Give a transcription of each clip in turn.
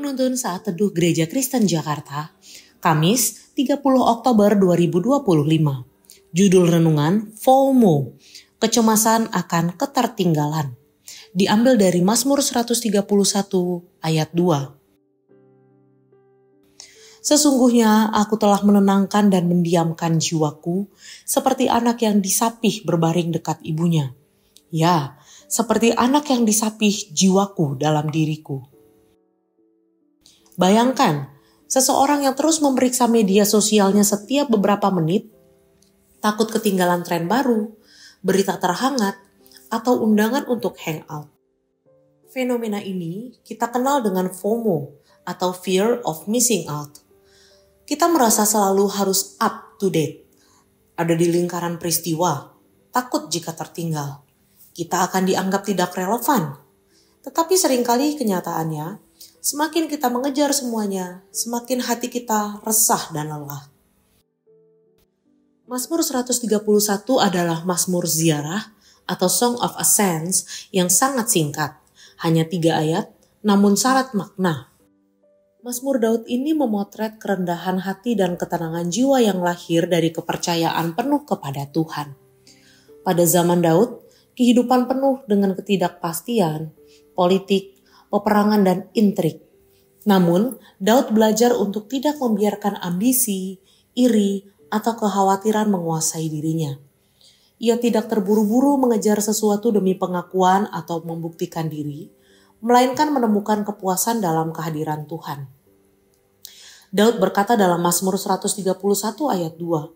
Penuntun Saat Teduh Gereja Kristen Jakarta, Kamis 30 Oktober 2025. Judul renungan FOMO, Kecemasan akan Ketertinggalan. Diambil dari Mazmur 131 ayat 2. Sesungguhnya aku telah menenangkan dan mendiamkan jiwaku, seperti anak yang disapih berbaring dekat ibunya. Ya, seperti anak yang disapih jiwaku dalam diriku. Bayangkan, seseorang yang terus memeriksa media sosialnya setiap beberapa menit, takut ketinggalan tren baru, berita terhangat, atau undangan untuk hangout. Fenomena ini kita kenal dengan FOMO atau Fear of Missing Out. Kita merasa selalu harus up to date, ada di lingkaran peristiwa, takut jika tertinggal. Kita akan dianggap tidak relevan. Tetapi seringkali kenyataannya, semakin kita mengejar semuanya, semakin hati kita resah dan lelah. Mazmur 131 adalah Mazmur Ziarah atau Song of Ascents yang sangat singkat, hanya 3 ayat, namun syarat makna. Mazmur Daud ini memotret kerendahan hati dan ketenangan jiwa yang lahir dari kepercayaan penuh kepada Tuhan. Pada zaman Daud, kehidupan penuh dengan ketidakpastian, politik, peperangan dan intrik. Namun, Daud belajar untuk tidak membiarkan ambisi, iri, atau kekhawatiran menguasai dirinya. Ia tidak terburu-buru mengejar sesuatu demi pengakuan atau membuktikan diri, melainkan menemukan kepuasan dalam kehadiran Tuhan. Daud berkata dalam Mazmur 131 ayat 2,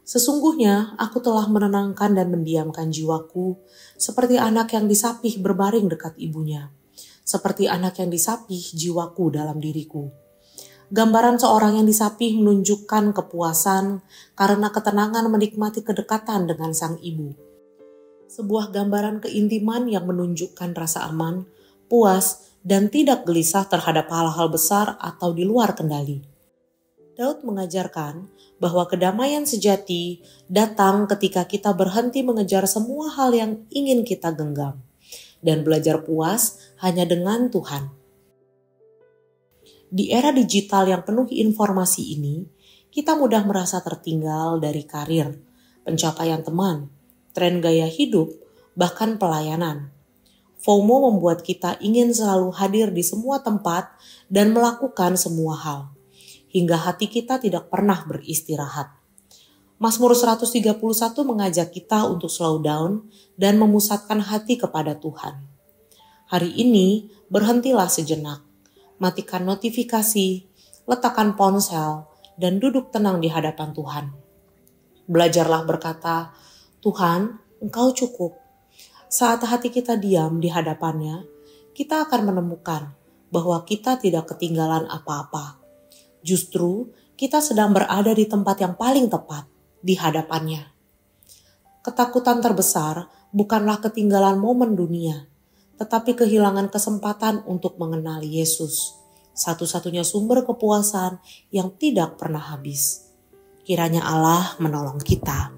"Sesungguhnya aku telah menenangkan dan mendiamkan jiwaku, seperti anak yang disapih berbaring dekat ibunya. Seperti anak yang disapih jiwaku dalam diriku." Gambaran seorang yang disapih menunjukkan kepuasan karena ketenangan menikmati kedekatan dengan sang ibu. Sebuah gambaran keintiman yang menunjukkan rasa aman, puas, dan tidak gelisah terhadap hal-hal besar atau di luar kendali. Daud mengajarkan bahwa kedamaian sejati datang ketika kita berhenti mengejar semua hal yang ingin kita genggam dan belajar puas hanya dengan Tuhan. Di era digital yang penuh informasi ini, kita mudah merasa tertinggal dari karir, pencapaian teman, tren gaya hidup, bahkan pelayanan. FOMO membuat kita ingin selalu hadir di semua tempat dan melakukan semua hal, hingga hati kita tidak pernah beristirahat. Mazmur 131 mengajak kita untuk slow down dan memusatkan hati kepada Tuhan. Hari ini, berhentilah sejenak. Matikan notifikasi, letakkan ponsel, dan duduk tenang di hadapan Tuhan. Belajarlah berkata, "Tuhan, Engkau cukup." Saat hati kita diam di hadapannya, kita akan menemukan bahwa kita tidak ketinggalan apa-apa. Justru, kita sedang berada di tempat yang paling tepat, di hadapannya. Ketakutan terbesar bukanlah ketinggalan momen dunia, tetapi kehilangan kesempatan untuk mengenali Yesus, satu-satunya sumber kepuasan yang tidak pernah habis. Kiranya Allah menolong kita.